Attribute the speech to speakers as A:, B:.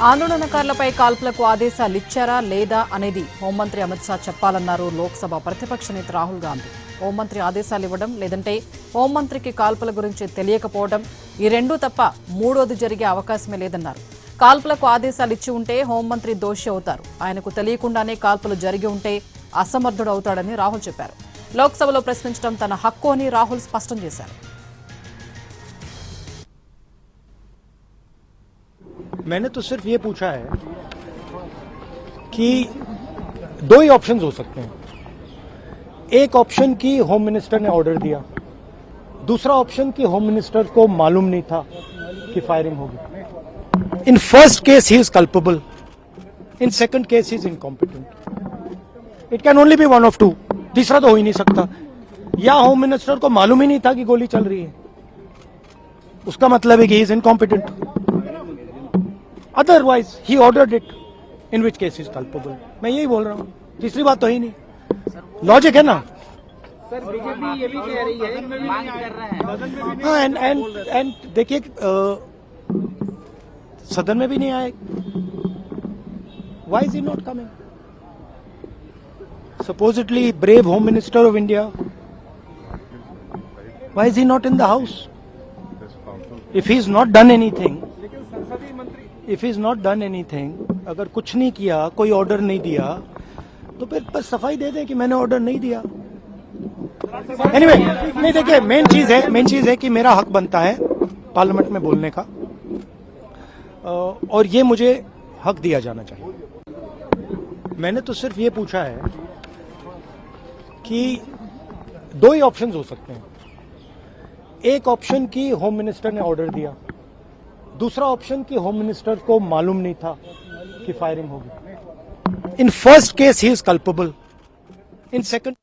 A: ఆందోళనకారులపై కాల్పులకు ఆదేశాలు ఇచ్చారా లేదా అనేది హోంమంత్రి అమిత్ షా చెప్పాలన్నారు లోక్సభ ప్రతిపక్ష నేత రాహుల్ గాంధీ. హోంమంత్రి ఆదేశాలు ఇవ్వడం లేదంటే హోంమంత్రికి కాల్పుల గురించి తెలియకపోవడం ఈ రెండూ తప్ప మూడోది జరిగే అవకాశమే లేదన్నారు. కాల్పులకు ఆదేశాలు ఇచ్చి ఉంటే హోంమంత్రి దోషి అవుతారు. ఆయనకు తెలియకుండానే కాల్పులు జరిగి ఉంటే అసమర్థుడు అవుతాడని రాహుల్ చెప్పారు. లోక్సభలో ప్రశ్నించడం తన హక్కు అని రాహుల్ స్పష్టం చేశారు.
B: मैंने तो सिर्फ ये पूछा है कि दो ही ऑप्शंस हो सकते हैं. एक ऑप्शन की होम मिनिस्टर ने ऑर्डर दिया, दूसरा ऑप्शन की होम मिनिस्टर को मालूम नहीं था कि फायरिंग होगी. In first case he is culpable, in second case he is incompetent. It can only be one of two. तीसरा तो हो ही नहीं सकता. या होम मिनिस्टर को मालूम ही नहीं था कि गोली चल रही है, उसका मतलब है कि ही is incompetent. Otherwise, he ordered it, in which case he is culpable. मैं यही बोल रहा हूँ, तीसरी बात तो ही नहीं. लॉजिक है ना.
C: सर बीजेपी ये भी कह रही है, मांग कर रहे हैं.
B: हाँ, एंड देखिए सदन में भी नहीं आए. Why is he not coming? Supposedly brave Home Minister of India. Why is he not in the house? If he has not done anything. If is not done anything, अगर कुछ नहीं किया, कोई ऑर्डर नहीं दिया, तो फिर बस सफाई दे दें कि मैंने ऑर्डर नहीं दिया. एनीवे, नहीं देखिए मेन चीज है कि मेरा हक बनता है पार्लियामेंट में बोलने का, और ये मुझे हक दिया जाना चाहिए. मैंने तो सिर्फ ये पूछा है कि दो ही ऑप्शंस हो सकते हैं. एक ऑप्शन की होम मिनिस्टर ने ऑर्डर दिया, दूसरा ऑप्शन की होम मिनिस्टर को मालूम नहीं था कि फायरिंग होगी. In first case he is culpable, in second